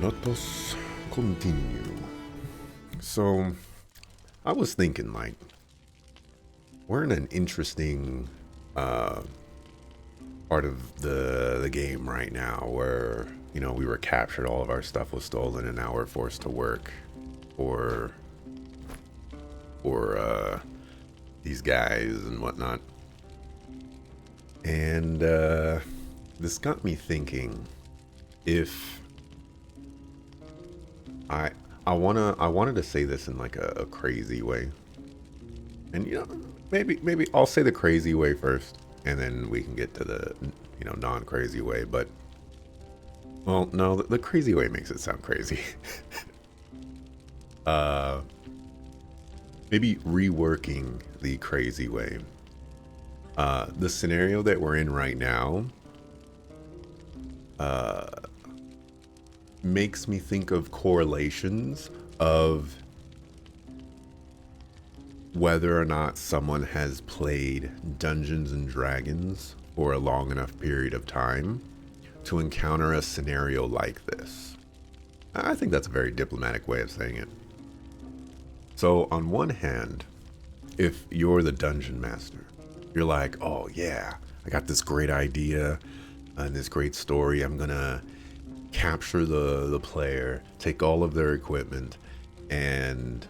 Let us continue. So, I was thinking, like, we're in an interesting part of the game right now where, we were captured, all of our stuff was stolen, and now we're forced to work for, for these guys and whatnot. And this got me thinking if I I wanted to say this in like a crazy way. And maybe I'll say the crazy way first and then we can get to the non-crazy way, but well, no, the crazy way makes it sound crazy. uh Maybe reworking the crazy way. The scenario that we're in right now makes me think of correlations of whether or not someone has played Dungeons and Dragons for a long enough period of time to encounter a scenario like this. I think that's a very diplomatic way of saying it. So, on one hand, if you're the dungeon master, you're like, oh yeah, I got this great idea and this great story. I'm gonna capture the player, take all of their equipment, and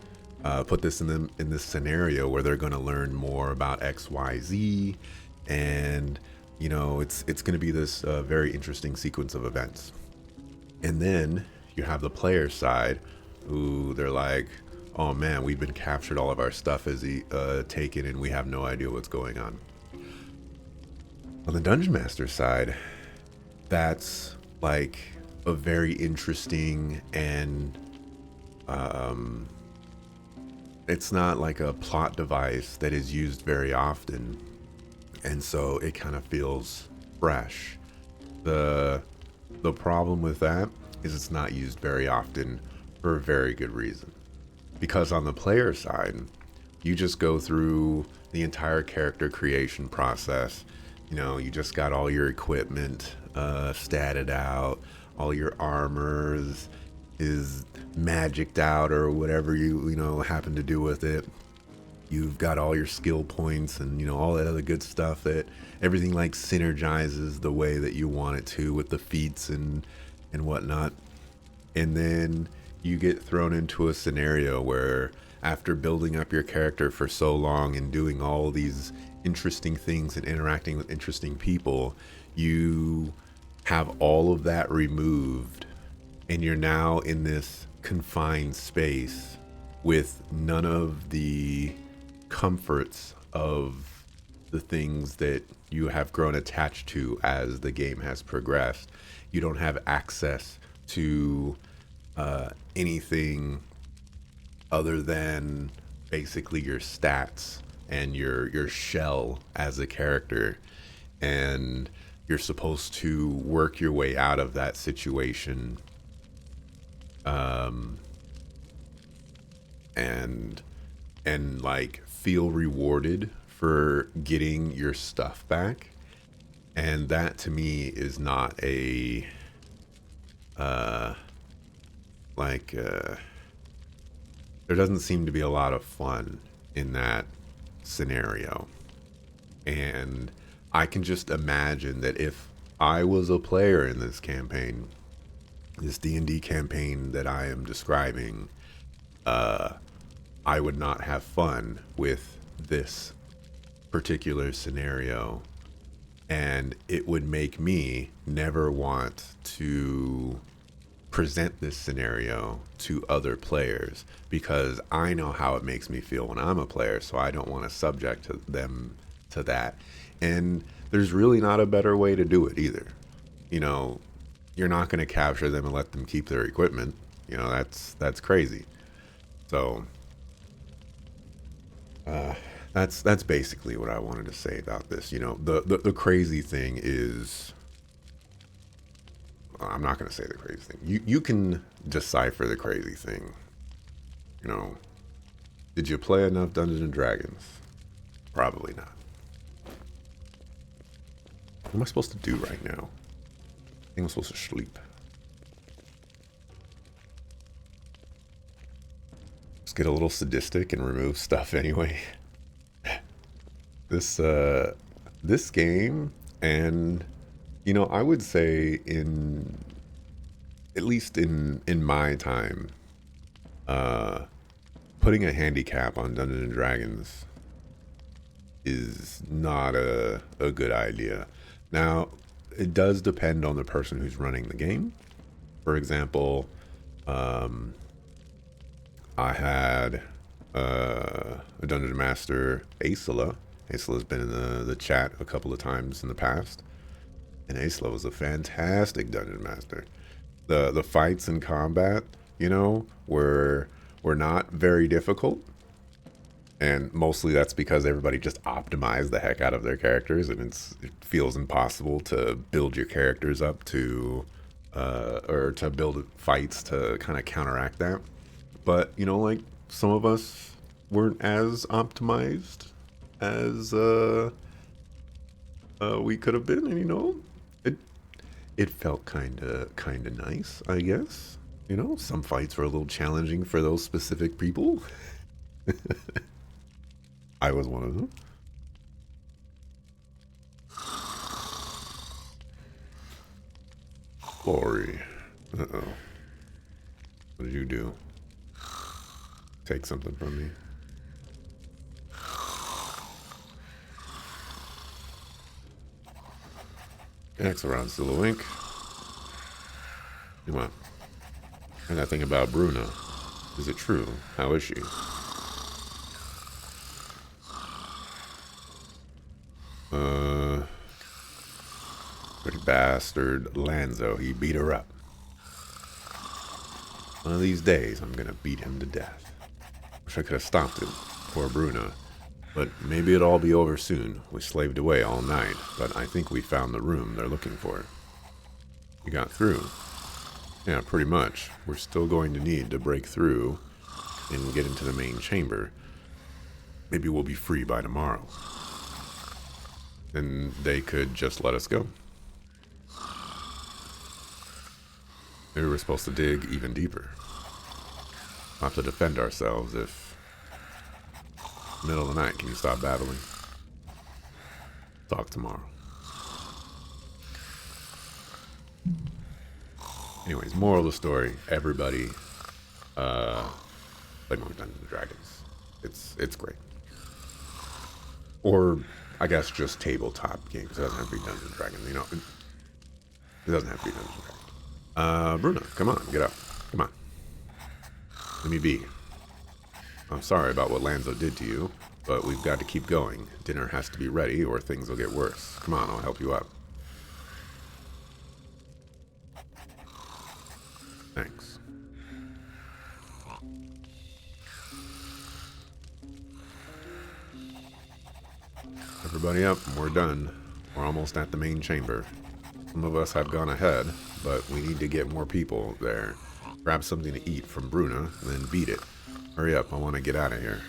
put this in this scenario where they're going to learn more about X, Y, Z, and it's going to be this very interesting sequence of events. And then you have the player side, who they're like, "Oh man, we've been captured. All of our stuff is taken, and we have no idea what's going on." On the dungeon master side, that's like a very interesting and it's not like a plot device that is used very often, and so it kind of feels fresh. The problem with that is it's not used very often for a very good reason. Because on the player side, you just go through the entire character creation process. You just got all your equipment statted out, all your armors is magicked out or whatever you happen to do with it. You've got all your skill points and all that other good stuff, that everything like synergizes the way that you want it to with the feats and whatnot. And then you get thrown into a scenario where, after building up your character for so long and doing all these interesting things and interacting with interesting people, you have all of that removed, and you're now in this confined space with none of the comforts of the things that you have grown attached to as the game has progressed. You don't have access to anything other than basically your stats and your shell as a character, and you're supposed to work your way out of that situation, and like feel rewarded for getting your stuff back. And that to me is not a like there doesn't seem to be a lot of fun in that scenario. And I can just imagine that if I was a player in this campaign, this D&D campaign that I am describing, I would not have fun with this particular scenario, and it would make me never want to present this scenario to other players, because I know how it makes me feel when I'm a player, so I don't want to subject to them to that. And there's really not a better way to do it either. You're not going to capture them and let them keep their equipment. That's crazy. So that's basically what I wanted to say about this. The crazy thing is, I'm not going to say the crazy thing. You can decipher the crazy thing. Did you play enough Dungeons and Dragons? Probably not. What am I supposed to do right now? I think I'm supposed to sleep. Just get a little sadistic and remove stuff anyway. This this game, and you know, I would say in at least in my time, uh, putting a handicap on Dungeons and Dragons is not a good idea. Now, it does depend on the person who's running the game. For example, I had a dungeon master, Aesla. Aesla's been in the chat a couple of times in the past, and Aesla was a fantastic dungeon master. The fights and combat, you know, were not very difficult, and mostly that's because everybody just optimized the heck out of their characters, and it feels impossible to build your characters up to or to build fights to kind of counteract that. But you know, like some of us weren't as optimized as we could have been, and you know, it felt kind of nice, I guess. You know, some fights were a little challenging for those specific people. I was one of them. Glory. Uh-oh. What did you do? Take something from me. X around still a wink. Come on. And that thing about Bruna. Is it true? How is she? Pretty bastard Lanzo. He beat her up. One of these days, I'm gonna beat him to death. Wish I could have stopped him. Poor Bruna. But maybe it'll all be over soon. We slaved away all night, but I think we found the room they're looking for. You got through? Yeah, pretty much. We're still going to need to break through and get into the main chamber. Maybe we'll be free by tomorrow. Then they could just let us go. Maybe we're supposed to dig even deeper. We'll have to defend ourselves if... Middle of the night, can you stop battling? Talk tomorrow. Anyways, moral of the story, everybody play more Dungeons and Dragons. It's great. Or I guess just tabletop games. It doesn't have to be Dungeons and Dragons, you know. It doesn't have to be Dungeons and Dragons. Bruna, come on, get up. Come on. Let me be. I'm sorry about what Lanzo did to you, but we've got to keep going. Dinner has to be ready or things will get worse. Come on, I'll help you up. Thanks. Everybody up, we're done. We're almost at the main chamber. Some of us have gone ahead, but we need to get more people there. Grab something to eat from Bruna, and then beat it. Hurry up, I want to get out of here.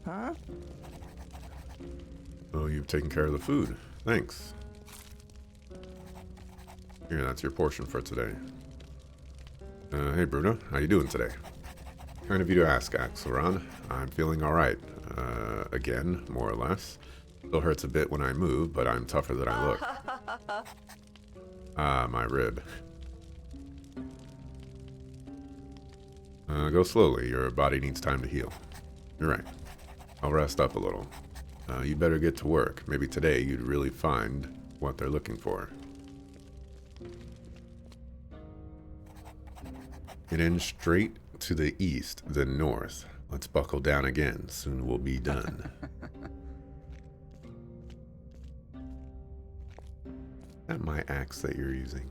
Huh? Oh, you've taken care of the food. Thanks. Here, that's your portion for today. Hey, Bruna, how you doing today? Kind of you to ask, Axelron. I'm feeling alright. Again, more or less. Still hurts a bit when I move, but I'm tougher than I look. Ah, my rib. Go slowly. Your body needs time to heal. You're right. I'll rest up a little. You better get to work. Maybe today you'd really find what they're looking for. Get in straight to the east, then north. Let's buckle down again. Soon we'll be done. Is that my axe that you're using?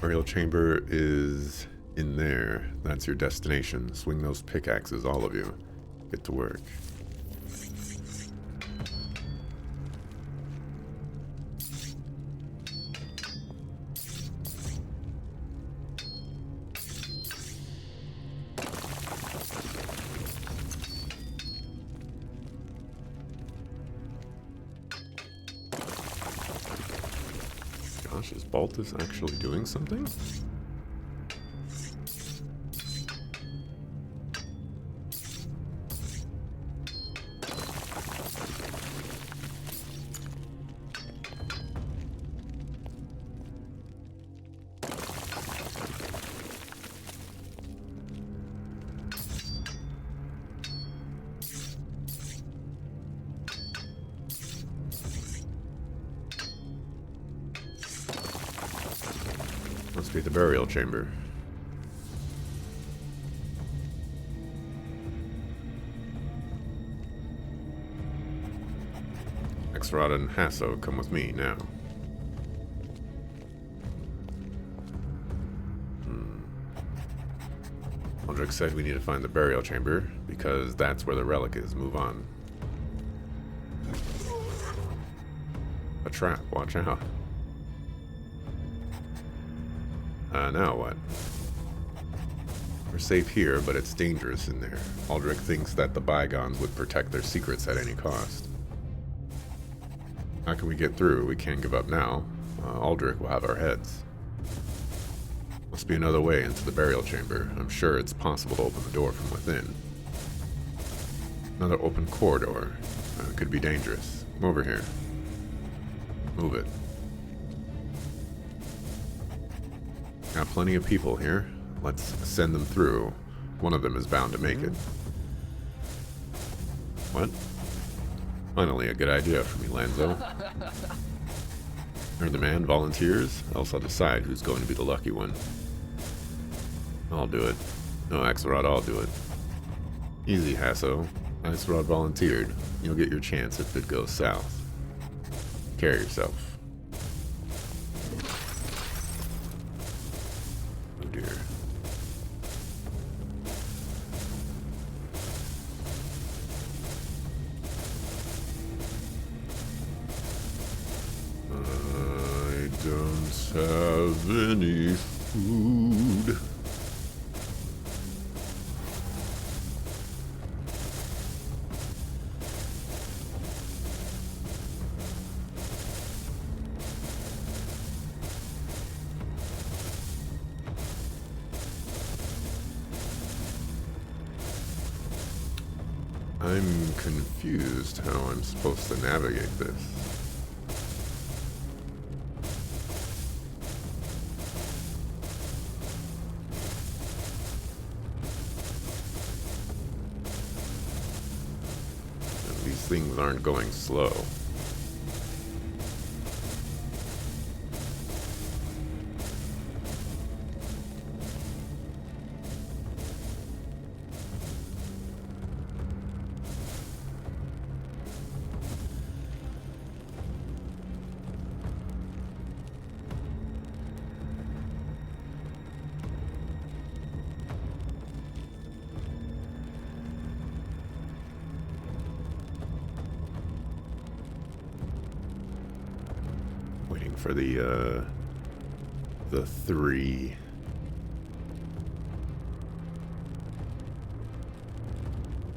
Burial chamber is in there. That's your destination. Swing those pickaxes, all of you. Get to work. gosh, is Baltus actually doing something? Must be the burial chamber. Axelrod and Hasso, come with me now. Aldrich said we need to find the burial chamber, because that's where the relic is. Move on. A trap, watch out. Now what? We're safe here, but it's dangerous in there. Aldrich thinks that the bygones would protect their secrets at any cost. How can we get through? We can't give up now. Aldrich will have our heads. Must be another way into the burial chamber. I'm sure it's possible to open the door from within. Another open corridor. Could be dangerous. Come over here. Move it. Got plenty of people here. Let's send them through. One of them is bound to make it. What? Finally, a good idea for me, Lanzo. You're the man, volunteers? Else I'll decide who's going to be the lucky one. I'll do it. No, Axelrod, I'll do it. Easy, Hasso. Axelrod volunteered. You'll get your chance if it goes south. Carry yourself. Oh dear. I don't have any food. I'm confused how I'm supposed to navigate this. And these things aren't going slow. Waiting for the three.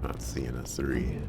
Not seeing a three.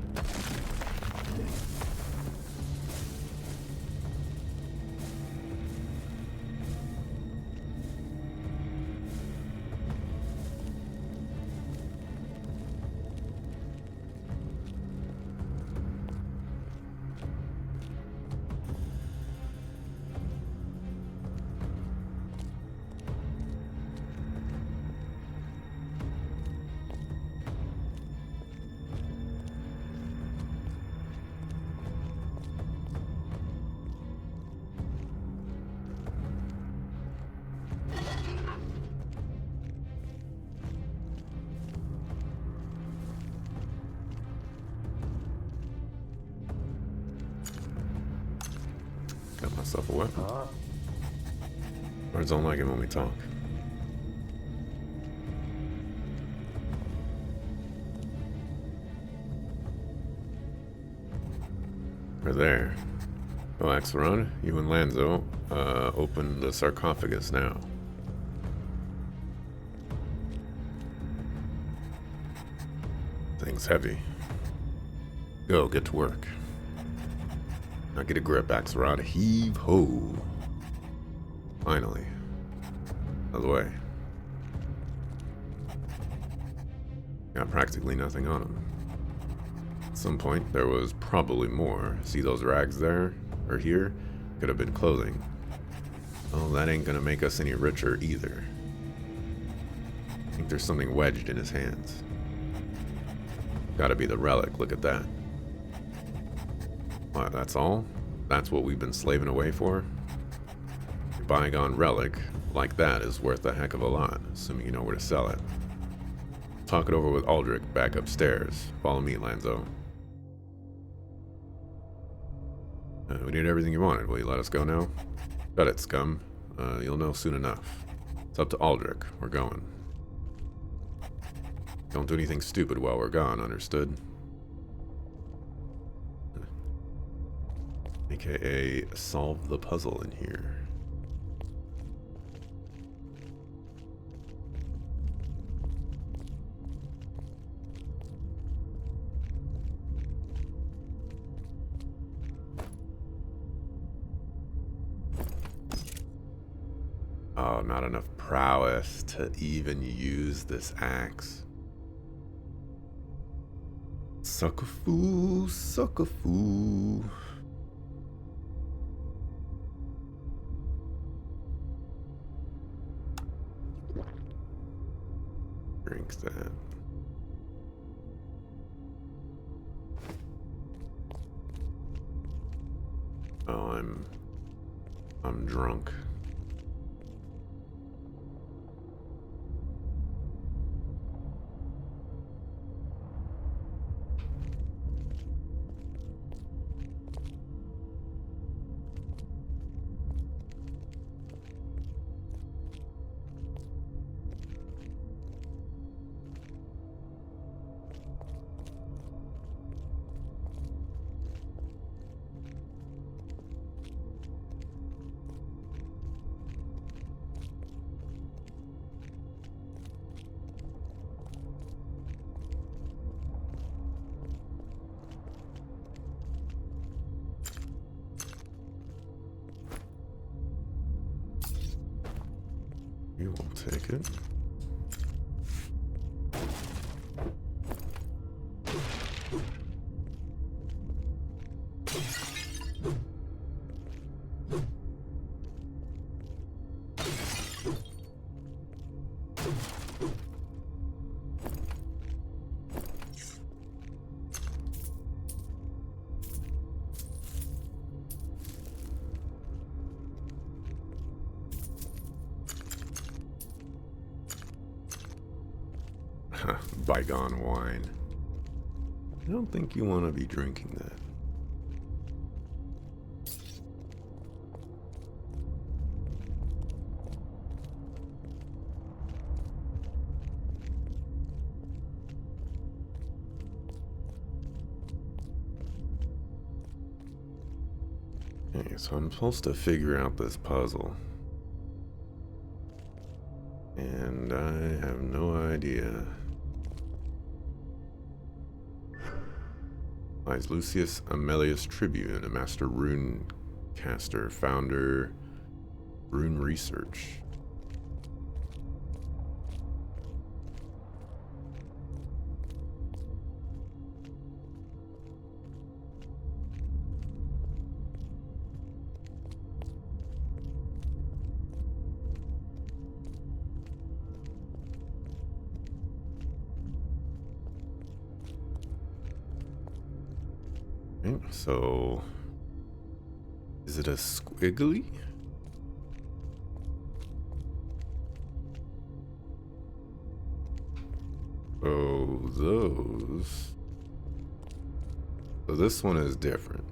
Got myself a weapon. Birds don't like it when we talk. We're there. Oh, Axelrod, you and Lanzo, open the sarcophagus now. Thing's heavy. Go, get to work. Now get a grip, Axelrod. Heave ho. Finally. Out of the way. Got practically nothing on him. At some point, there was probably more. See those rags there? Or here? Could have been clothing. Oh, that ain't gonna make us any richer either. I think there's something wedged in his hands. Gotta be the relic, look at that. What, that's all? That's what we've been slaving away for? A bygone relic like that is worth a heck of a lot, assuming you know where to sell it. Talk it over with Aldrich back upstairs. Follow me, Lanzo. We did everything you wanted. Will you let us go now? Shut it, scum. You'll know soon enough. It's up to Aldrich. We're going. Don't do anything stupid while we're gone, understood? AKA, solve the puzzle in here. Oh, not enough prowess to even use this axe. Sucker fool, sucker fool. Drink that. Oh, I'm drunk. You will take it. Bygone wine. I don't think you want to be drinking that. Okay, so I'm supposed to figure out this puzzle. And I have no idea. Lies Lucius Aemilius Tribune, a master rune caster, founder, rune research. Okay, so is it a squiggly? Oh, those. So this one is different.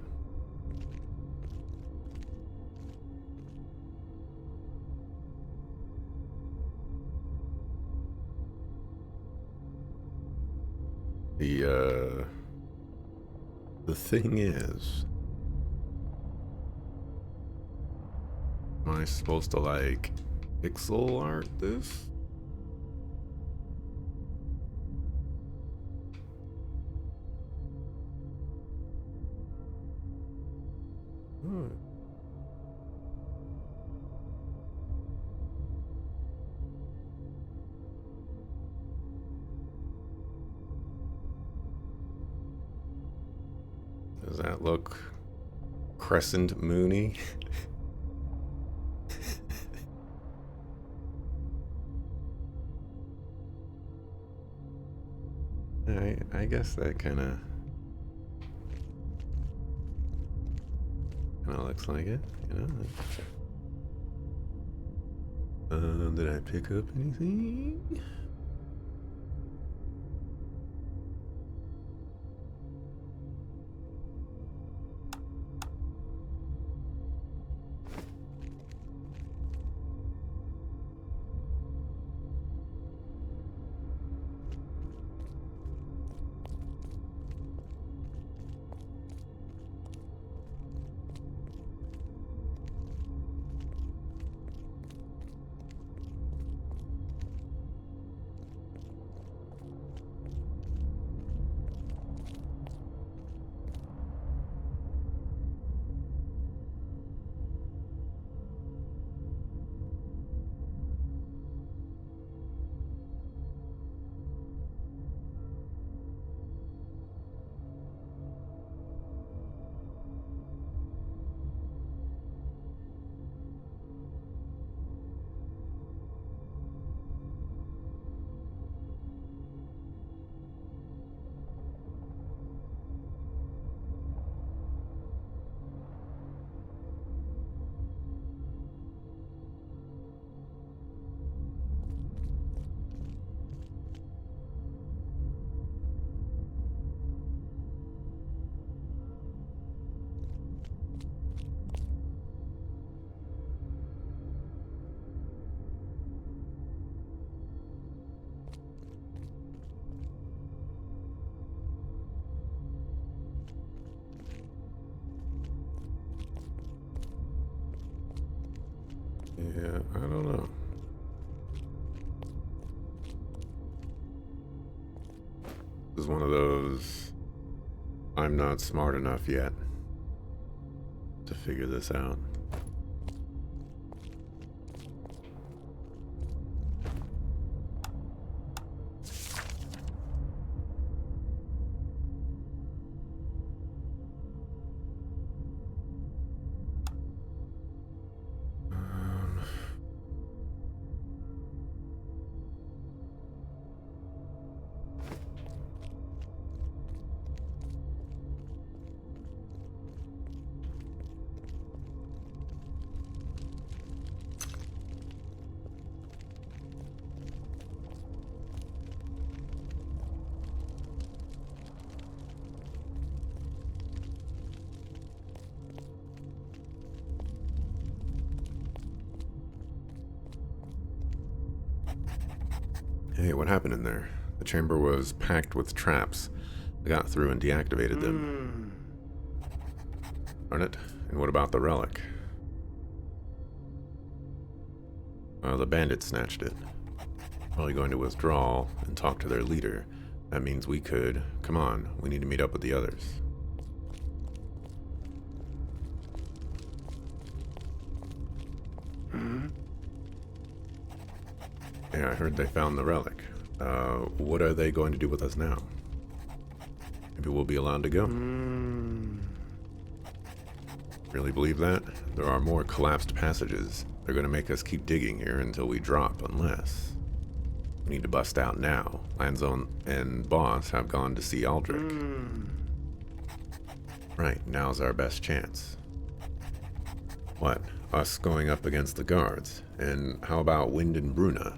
The thing is, am I supposed to like pixel art this? Does that look crescent moony? I guess that kind of looks like it, you know. Did I pick up anything? Yeah, I don't know. This is one of those, I'm not smart enough yet to figure this out. Hey, what happened in there? The chamber was packed with traps. I got through and deactivated them. Darn it. And what about the relic? The bandits snatched it. Probably going to withdraw and talk to their leader. That means we could... Come on, we need to meet up with the others. Yeah, I heard they found the relic. What are they going to do with us now? Maybe we'll be allowed to go. Really believe that? There are more collapsed passages. They're going to make us keep digging here until we drop, unless... We need to bust out now. Landzone and Boss have gone to see Aldrich. Right, now's our best chance. What? Us going up against the guards? And how about Wind and Bruna?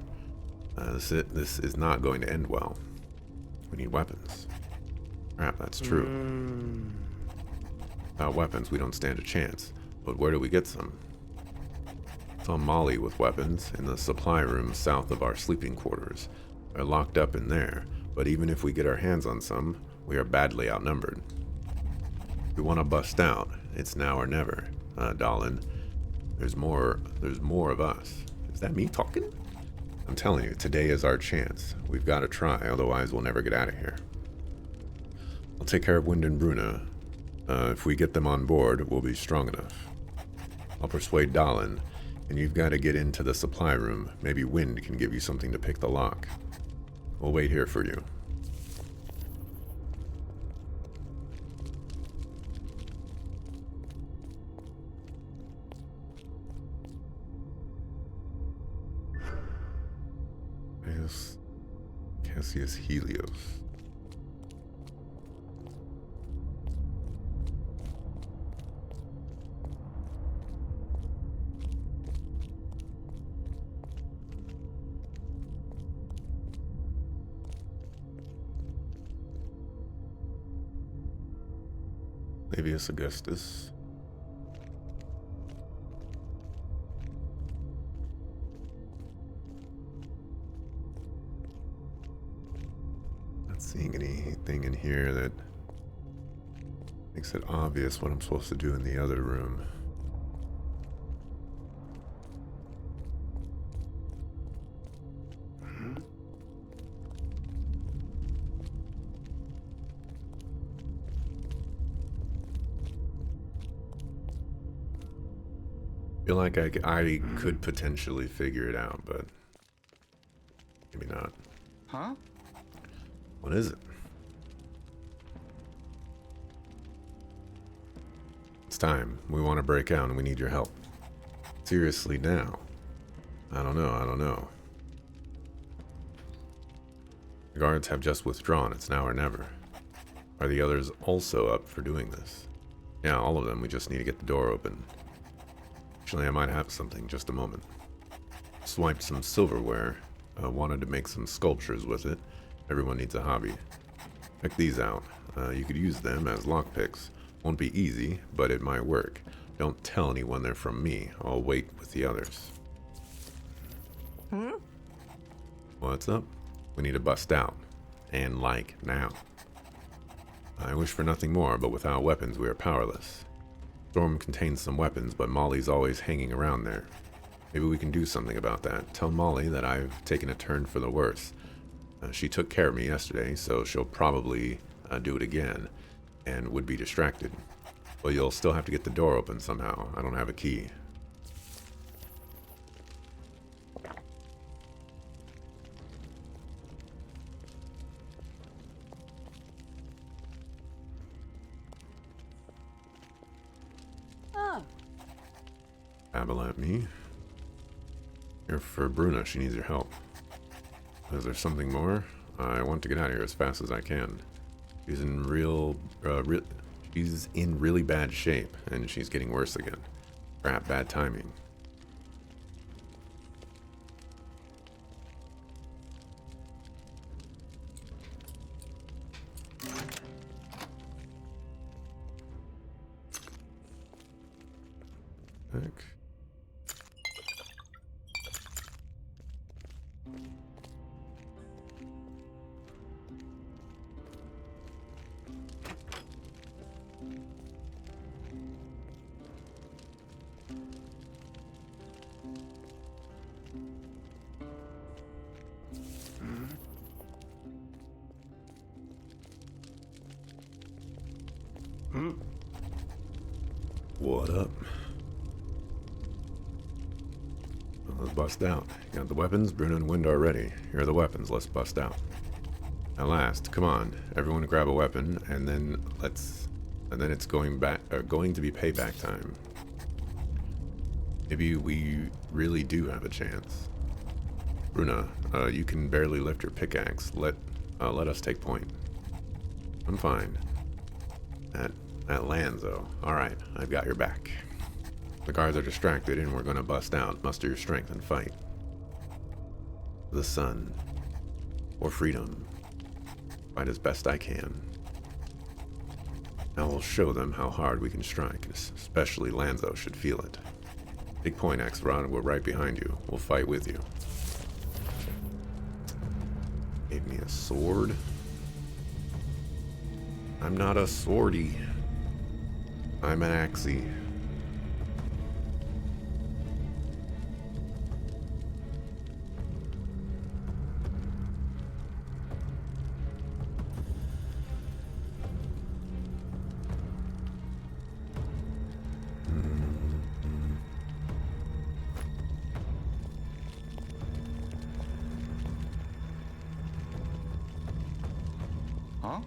This is not going to end well. We need weapons. Crap, that's true. Without weapons, we don't stand a chance. But where do we get some? Saw Molly with weapons in the supply room south of our sleeping quarters. They're locked up in there, but even if we get our hands on some, we are badly outnumbered. If we want to bust out, it's now or never. Dallin, there's more of us. Is that me talking? I'm telling you, today is our chance. We've got to try, otherwise we'll never get out of here. I'll take care of Wind and Bruna. If we get them on board, we'll be strong enough. I'll persuade Dallin, and you've got to get into the supply room. Maybe Wind can give you something to pick the lock. We'll wait here for you. Cassius Helios. Flavius Augustus. Not seeing anything in here that makes it obvious what I'm supposed to do in the other room. Feel like I could potentially figure it out, but maybe not. Huh? What is it? It's time. We want to break out and we need your help. Seriously now. I don't know. The guards have just withdrawn. It's now or never. Are the others also up for doing this? Yeah, all of them. We just need to get the door open. Actually, I might have something. Just a moment. Swiped some silverware. Wanted to make some sculptures with it. Everyone needs a hobby. Check these out. You could use them as lockpicks. Won't be easy, but it might work. Don't tell anyone they're from me. I'll wait with the others. What's up? We need to bust out. And like now. I wish for nothing more, but without weapons we are powerless. Storm contains some weapons, but Molly's always hanging around there. Maybe we can do something about that. Tell Molly that I've taken a turn for the worse. She took care of me yesterday, so she'll probably do it again, and would be distracted. But you'll still have to get the door open somehow. I don't have a key. Babble at me. Here for Bruna, she needs your help. Is there something more? I want to get out of here as fast as I can. She's in she's in really bad shape, and she's getting worse again. Crap, bad timing. Heck. What up? Let's bust out. You got the weapons? Bruno and Wind are ready. Here are the weapons. Let's bust out. At last, come on. Everyone grab a weapon, and then it's going to be payback time. Maybe we really do have a chance. Bruna, you can barely lift your pickaxe. Let us take point. I'm fine. That lands, though. Alright, I've got your back. The guards are distracted and we're gonna bust out. Muster your strength and fight. The sun. Or freedom. Fight as best I can. Now we'll show them how hard we can strike. Especially Lanzo should feel it. Take point, Axelrod, and we're right behind you. We'll fight with you. Gave me a sword. I'm not a swordy. I'm an axie. Huh?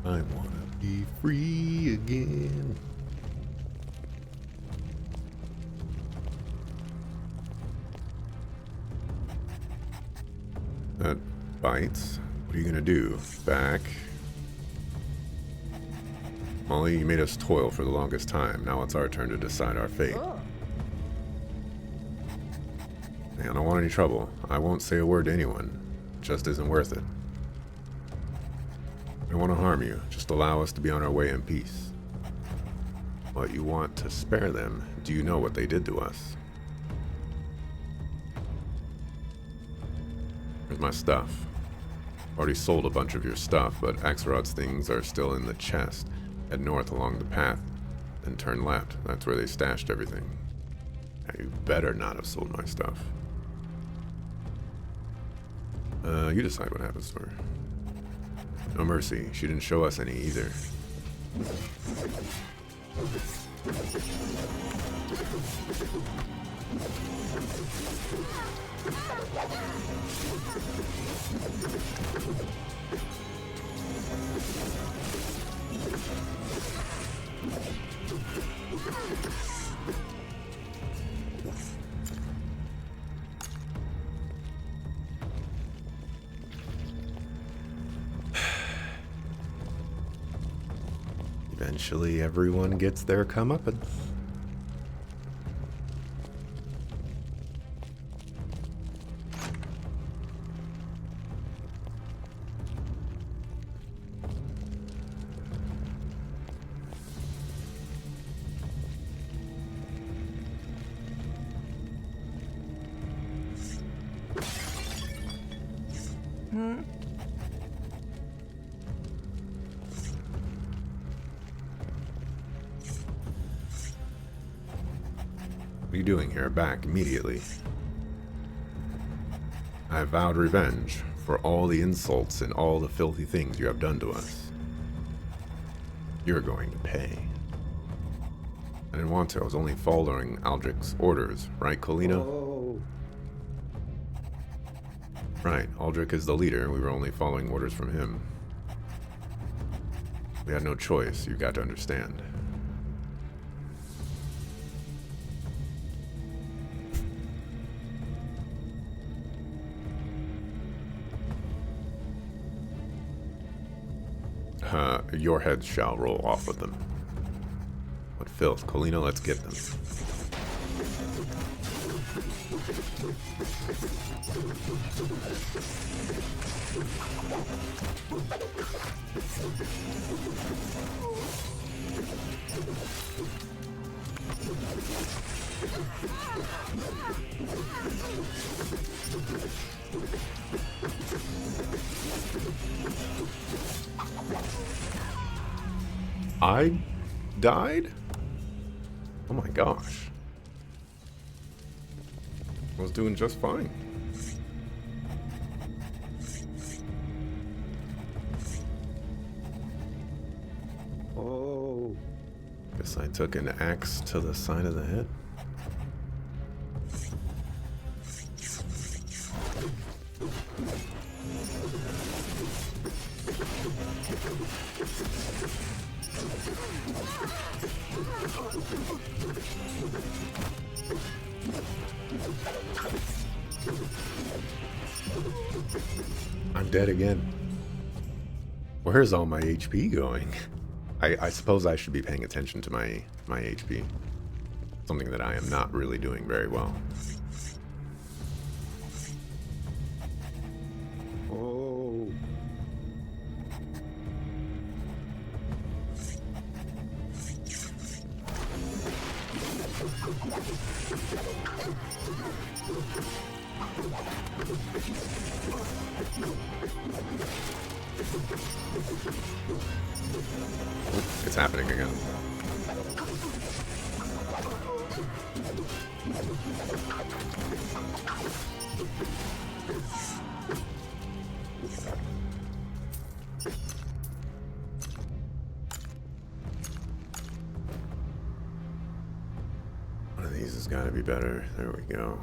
I wanna be free again. bites. What are you gonna do? Back. Molly, you made us toil for the longest time. Now it's our turn to decide our fate. Hey, I don't want any trouble. I won't say a word to anyone. It just isn't worth it. I don't want to harm you. Just allow us to be on our way in peace. But you want to spare them. Do you know what they did to us? Here's my stuff. Already sold a bunch of your stuff, but Axelrod's things are still in the chest. Head north along the path, then turn left. That's where they stashed everything. Now you better not have sold my stuff. You decide what happens to her. No mercy. She didn't show us any either. Eventually, everyone gets their comeuppance. What are you doing here? Back immediately. I have vowed revenge for all the insults and all the filthy things you have done to us. You're going to pay. I didn't want to. I was only following Aldrich's orders, right, Colina? Oh. Right. Aldrich is the leader. We were only following orders from him. We had no choice. You got to understand. Your heads shall roll off with them. What filth. Colina, let's get them. I died? Oh my gosh. I was doing just fine. Oh. Guess I took an axe to the side of the head. I'm dead again. Where's all my HP going? I suppose I should be paying attention to my HP. Something that I am not really doing very well. Oh. It's happening again. One of these has got to be better. There we go.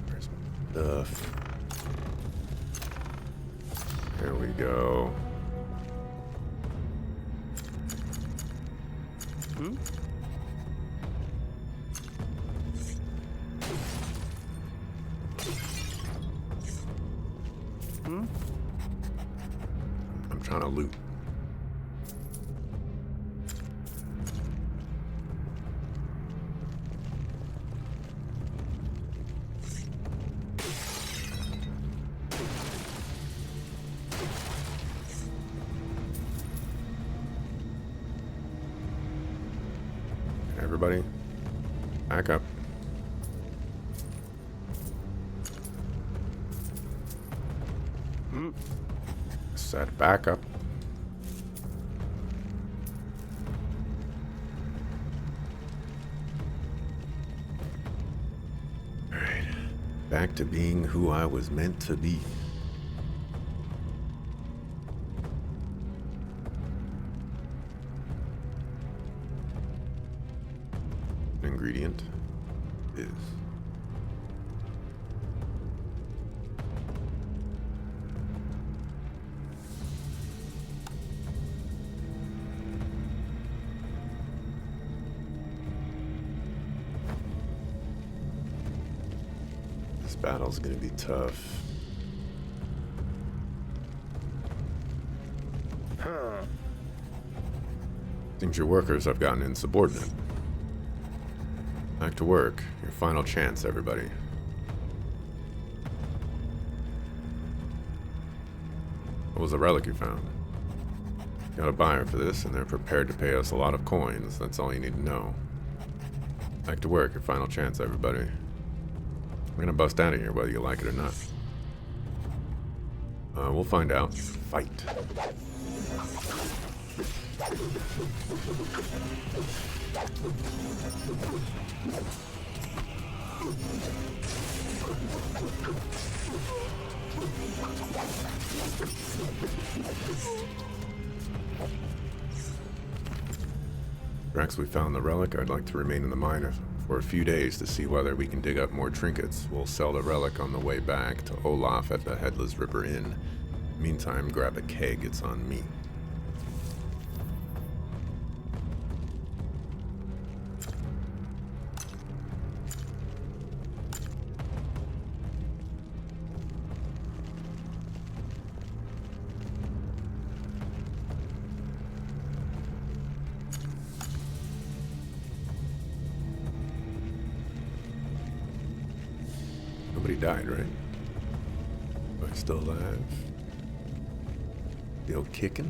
Where's my stuff? go. Hmm? Hmm? I'm trying to loot. Everybody, back up. Hmm? Set back up. Alright. Back to being who I was meant to be. Ingredient is this battle's gonna be tough. Huh. Seems your workers have gotten insubordinate. Back to work. Your final chance, everybody. What was the relic you found? Got a buyer for this, and they're prepared to pay us a lot of coins. That's all you need to know. Back to work. Your final chance, everybody. We're gonna bust out of here, whether you like it or not. We'll find out. Fight. Rex, we found the relic. I'd like to remain in the mine for a few days to see whether we can dig up more trinkets. We'll sell the relic on the way back to Olaf at the Headless River Inn. Meantime, grab a keg. It's on me. Nobody died, right? Am I still alive? Still kicking?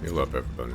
Heal up, everybody.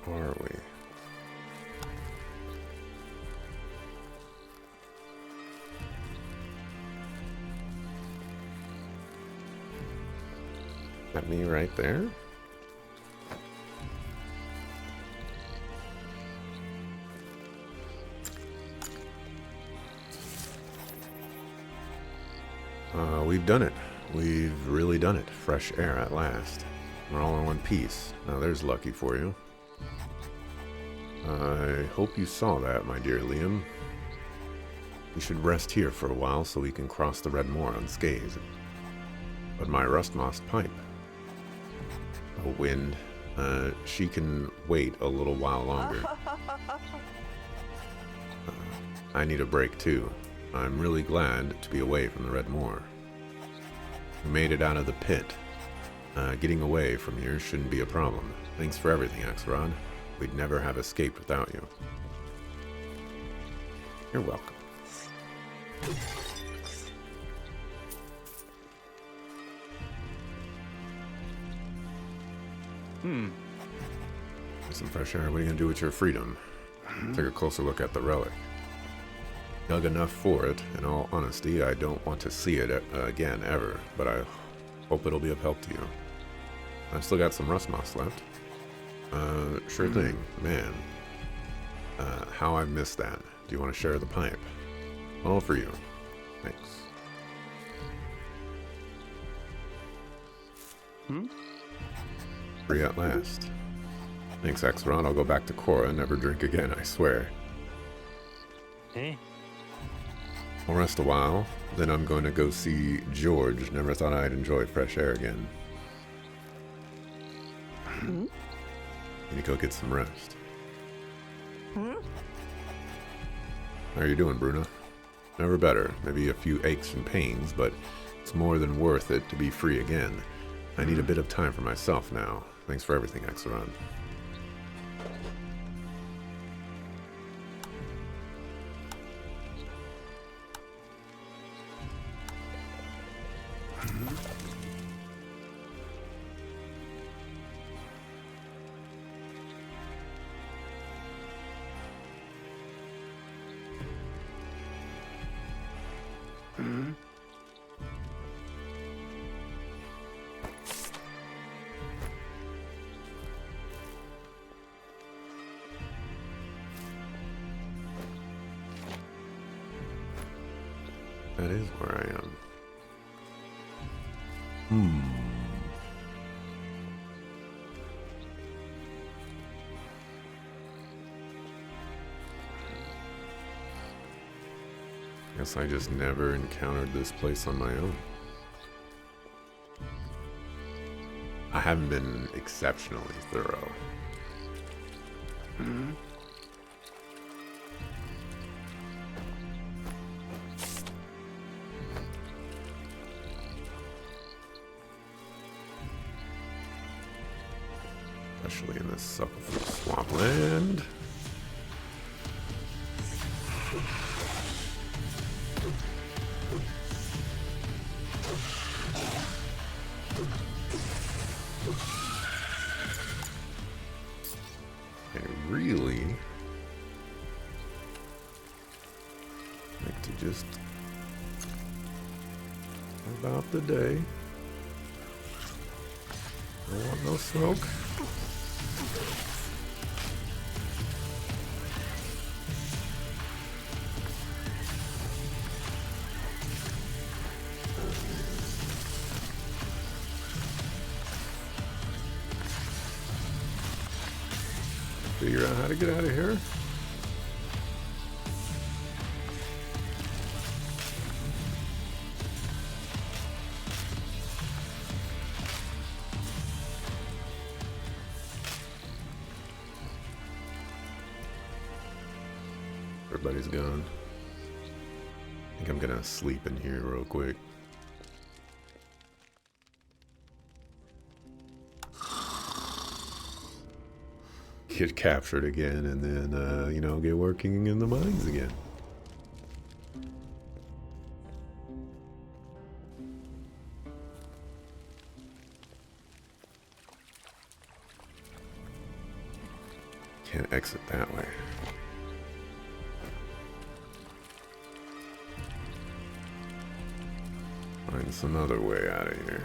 Where are we? That me right there? We've done it. We've really done it. Fresh air at last. We're all in one piece. Now there's lucky for you. I hope you saw that, my dear Liam. We should rest here for a while so we can cross the Red Moor unscathed. But my rust-moss pipe... Oh, wind. She can wait a little while longer. I need a break too. I'm really glad to be away from the Red Moor. We made it out of the pit. Getting away from here shouldn't be a problem. Thanks for everything, Axelrod. We'd never have escaped without you. You're welcome. Some fresh air. What are you going to do with your freedom? Take a closer look at the relic. Dug enough for it. In all honesty, I don't want to see it again, ever. But I hope it'll be of help to you. I've still got some rust moss left. Sure thing. Man. How I missed that. Do you want to share the pipe? All for you. Thanks. Free at last. Thanks, Axelrod. I'll go back to Cora and never drink again, I swear. Eh? I'll rest a while, then I'm going to go see George. Never thought I'd enjoy fresh air again. Need to go get some rest. How are you doing, Bruna? Never better. Maybe a few aches and pains, but it's more than worth it to be free again. I need a bit of time for myself now. Thanks for everything, Axelrod. That is where I am. Guess I just never encountered this place on my own. I haven't been exceptionally thorough. Especially in this suckerfoot swampland. I really like to just about the day. Don't want no smoke. Figure out how to get out of here. Everybody's gone. I think I'm gonna sleep in here real quick. Get captured again, and then, you know, get working in the mines again. Can't exit that way. Find some other way out of here.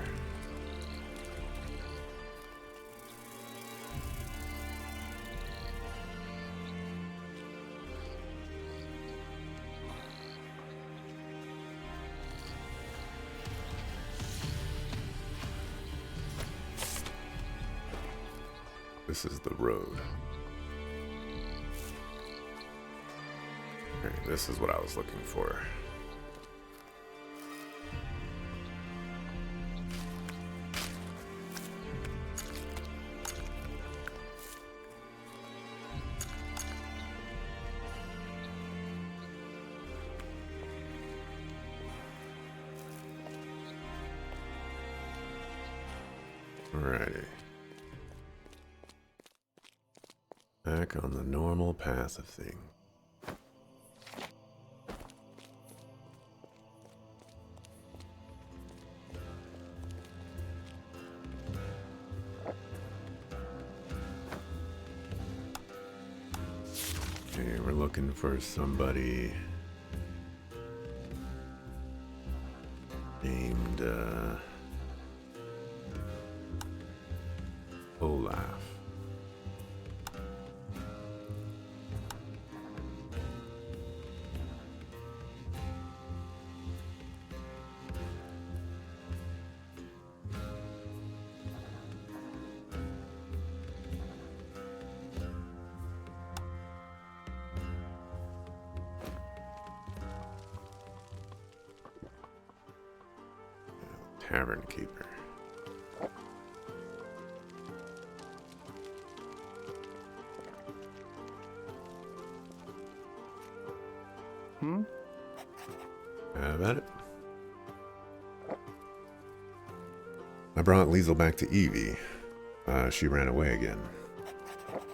This is the road. Okay, this is what I was looking for. Alrighty. Back on the normal path of things. Okay, we're looking for somebody named Olaf. Tavern keeper. Have at it. I brought Liesel back to Evie. She ran away again.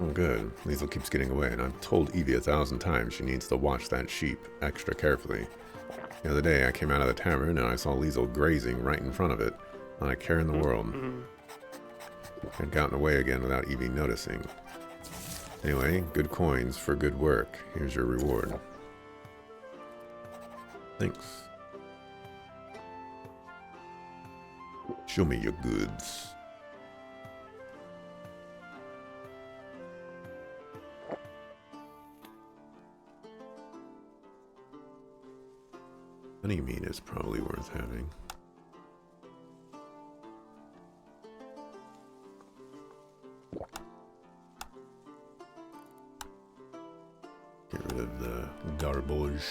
Oh, good. Liesel keeps getting away, and I've told Evie 1,000 times she needs to watch that sheep extra carefully. The other day, I came out of the tavern, and I saw Liesel grazing right in front of it. Not a care in the world. I'd gotten away again without Evie noticing. Anyway, good coins for good work. Here's your reward. Thanks. Show me your goods. Honey meat is probably worth having. Get rid of the garbage.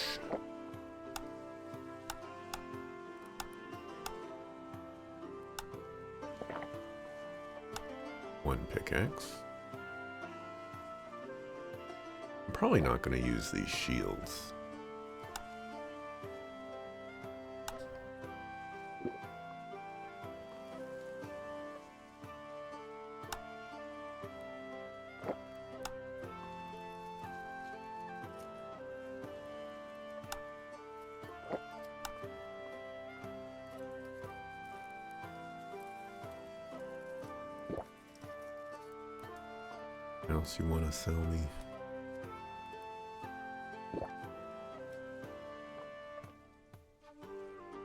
One pickaxe. I'm probably not going to use these shields. Else you want to sell me?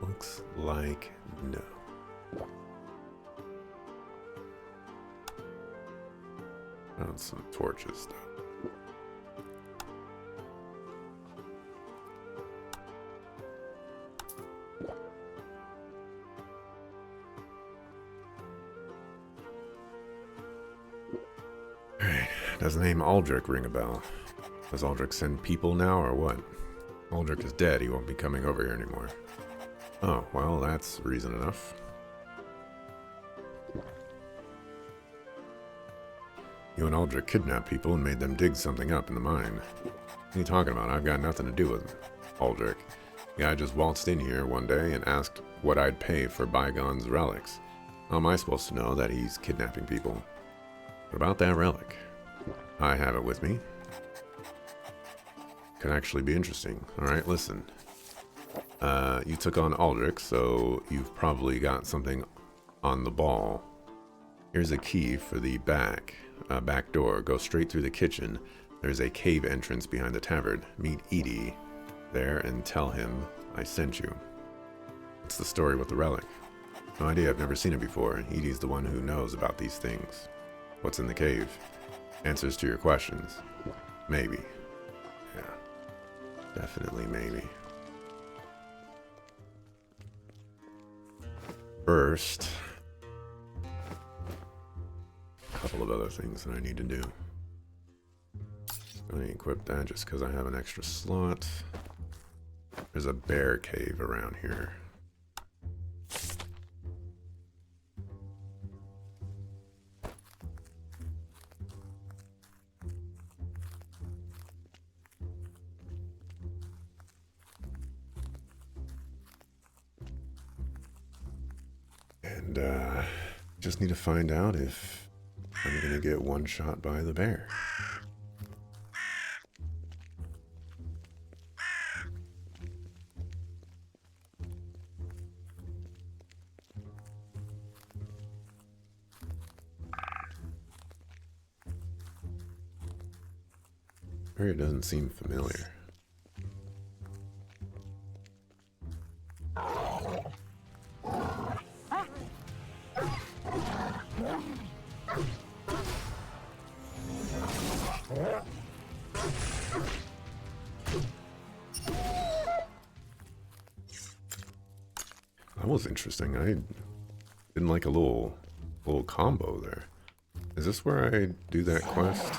Looks like no. Found some torches though. Does the name Aldrich ring a bell? Does Aldrich send people now or what? Aldrich is dead, he won't be coming over here anymore. Oh, well, that's reason enough. You and Aldrich kidnapped people and made them dig something up in the mine. What are you talking about? I've got nothing to do with Aldrich. The guy just waltzed in here one day and asked what I'd pay for Bygone's relics. How am I supposed to know that he's kidnapping people? What about that relic? I have it with me. Could actually be interesting. Alright, listen. You took on Aldrich, so you've probably got something on the ball. Here's a key for the back door. Go straight through the kitchen. There's a cave entrance behind the tavern. Meet Edie there and tell him I sent you. What's the story with the relic? No idea, I've never seen it before. Edie's the one who knows about these things. What's in the cave? Answers to your questions. Maybe. Yeah. Definitely maybe. First, couple of other things that I need to do. I'm gonna equip that just because I have an extra slot. There's a bear cave around here. And just need to find out if I'm gonna get one shot by the bear. Area doesn't seem familiar. That was interesting. I didn't like a little combo there. Is this where I do that quest?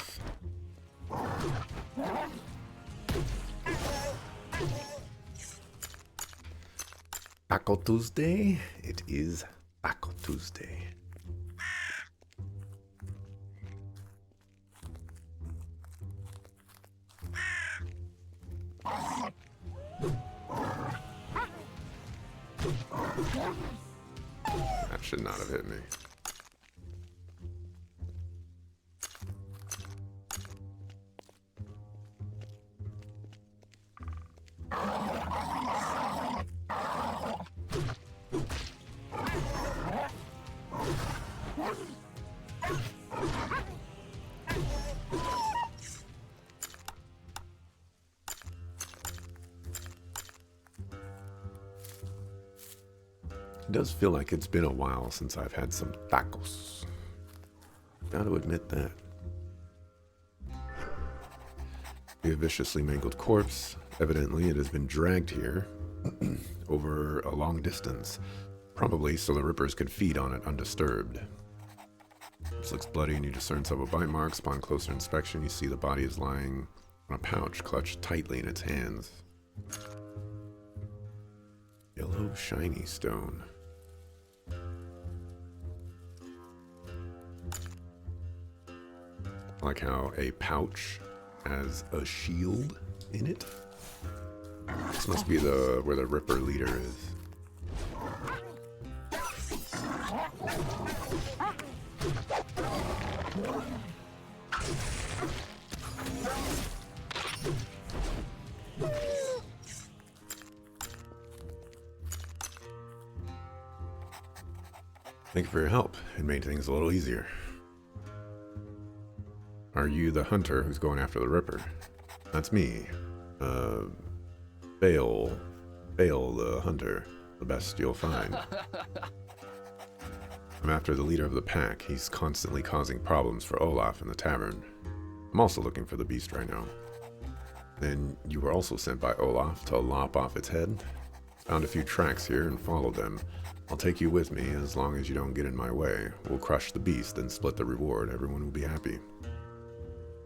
Taco Tuesday? It is Taco Tuesday. That should not have hit me. It does feel like it's been a while since I've had some tacos. Gotta admit that. A viciously mangled corpse. Evidently, it has been dragged here over a long distance, probably so the rippers could feed on it undisturbed. This looks bloody and you discern several bite marks. Upon closer inspection, you see the body is lying on a pouch clutched tightly in its hands. Yellow shiny stone. I like how a pouch has a shield in it. This must be where the Ripper leader is. Thank you for your help. It made things a little easier. Are you the hunter who's going after the Ripper? That's me. Bale the hunter. The best you'll find. I'm after the leader of the pack. He's constantly causing problems for Olaf in the tavern. I'm also looking for the beast right now. Then you were also sent by Olaf to lop off its head? Found a few tracks here and followed them. I'll take you with me as long as you don't get in my way. We'll crush the beast, then split the reward. Everyone will be happy.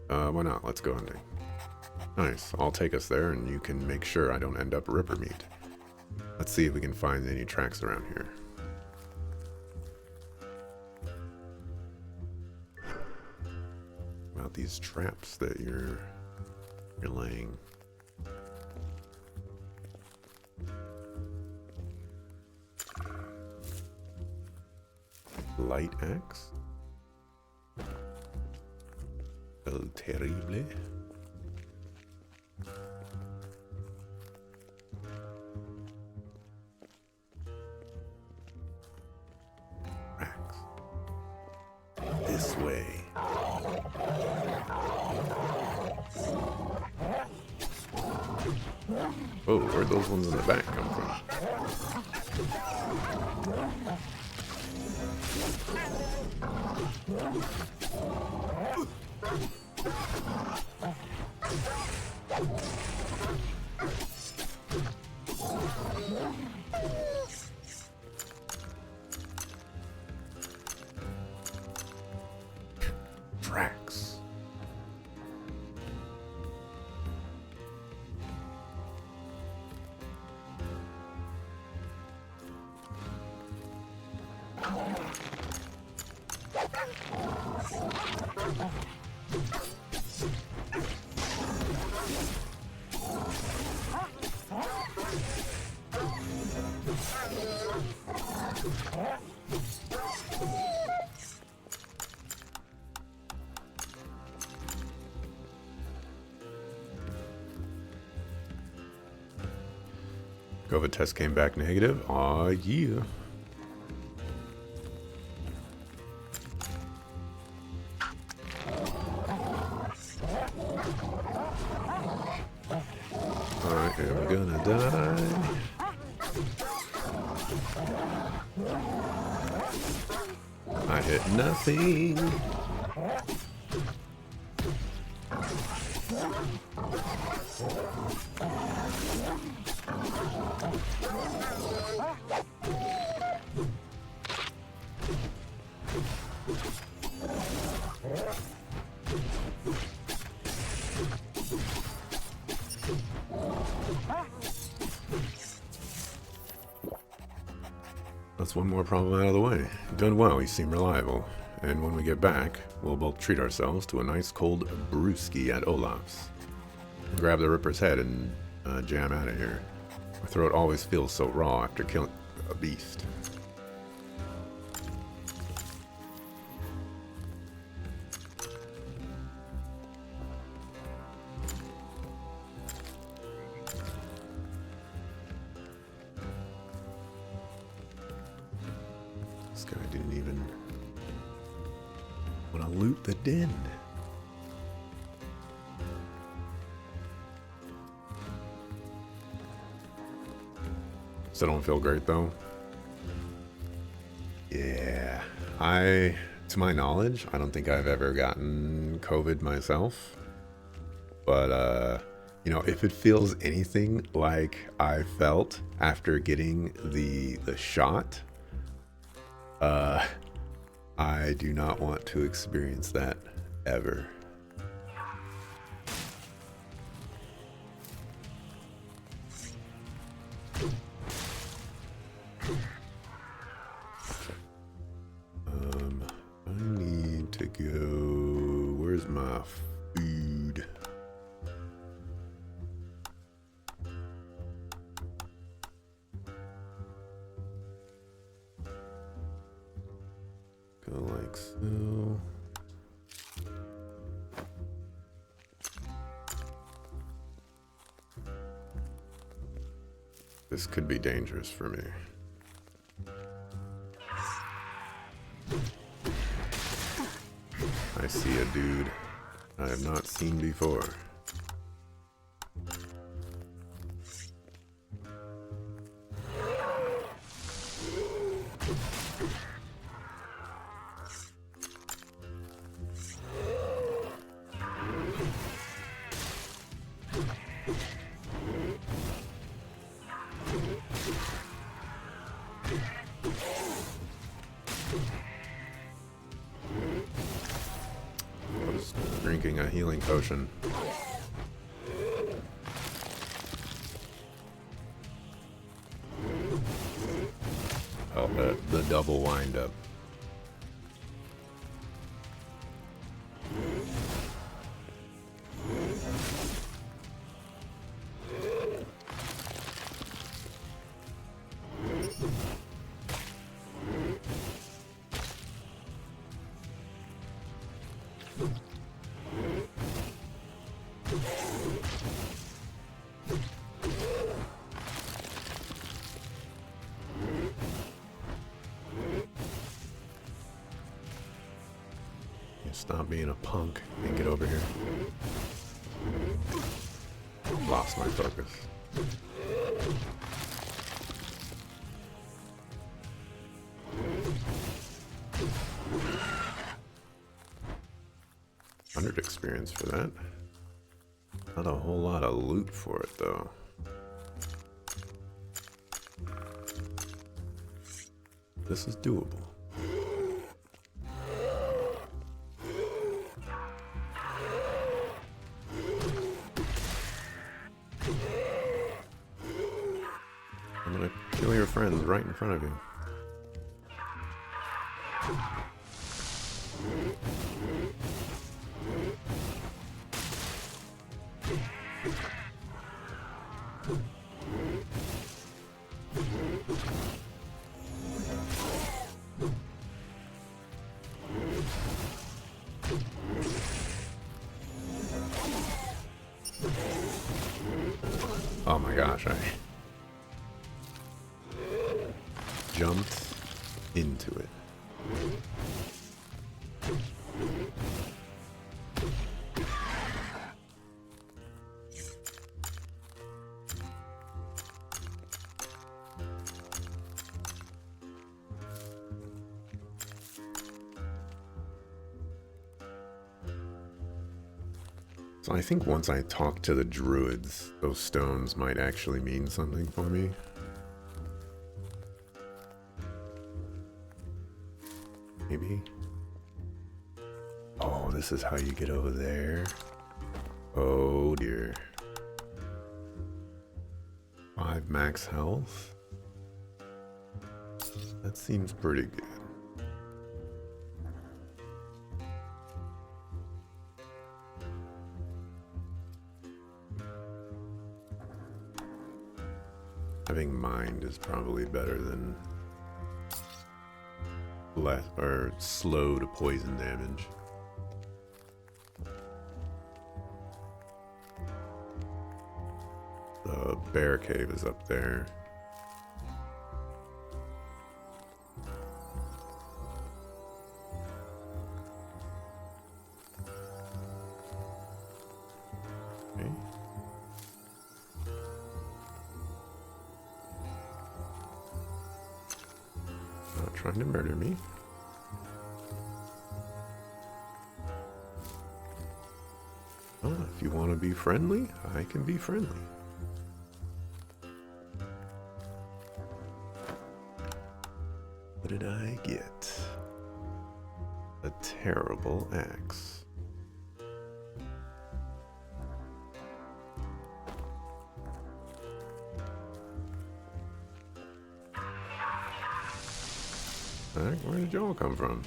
Why not? Let's go hunting. Nice. I'll take us there and you can make sure I don't end up Ripper meat. Let's see if we can find any tracks around here. About these traps that you're laying. Light axe. El terrible. Axe. This way. Oh, where'd those ones in the back come from? COVID test came back negative. Aw, yeah. I am gonna die. I hit nothing. That's one more problem out of the way. Done well, you seem reliable. And when we get back, we'll both treat ourselves to a nice cold brewski at Olaf's. Grab the Ripper's head and jam out of here. My throat always feels so raw after killing a beast. This guy didn't even want to loot the den. Still don't feel great though. Yeah, to my knowledge, I don't think I've ever gotten COVID myself. But, you know, if it feels anything like I felt after getting the shot, I do not want to experience that ever. I need to go. Where's my food? Go like so. This could be dangerous for me. I see a dude I have not seen before. Drinking a healing potion. Oh, the double wind up. Stop being a punk and get over here. Lost my focus. $100 experience for that. Not a whole lot of loot for it though. This is doable. I'm gonna kill your friends right in front of you. Oh my gosh, I jumped into it. So I think once I talk to the druids, those stones might actually mean something for me. Maybe. Oh, this is how you get over there. Oh dear. 5 max health? That seems pretty good. Having mind is probably better than less or slow to poison damage. The bear cave is up there. Okay. Not trying to murder me. If you want to be friendly, I can be friendly. What did I get? A terrible axe. Alright, where did y'all come from?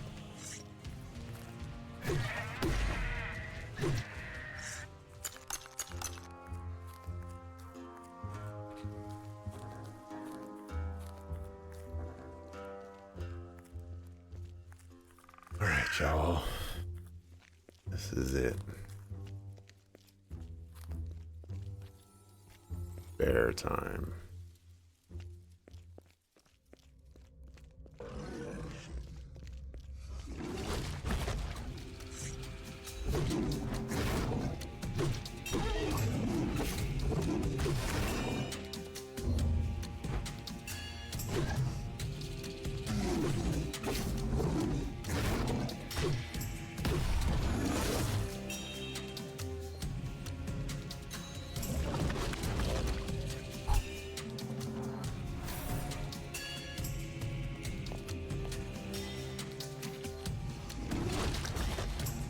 Alright, y'all. This is it. Bear time.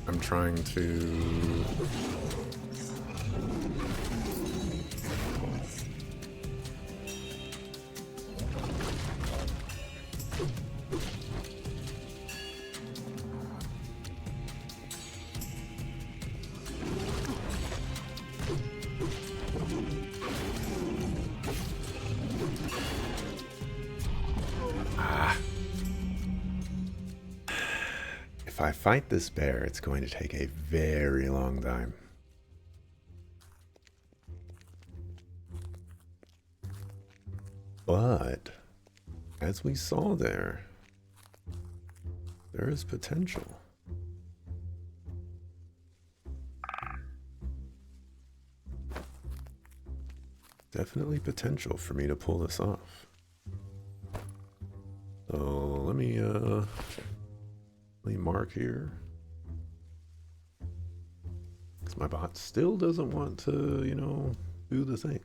I'm trying to... If I fight this bear, it's going to take a very long time. But, as we saw there is potential. Definitely potential for me to pull this off. So, let me mark here. Because my bot still doesn't want to, you know, do the thing.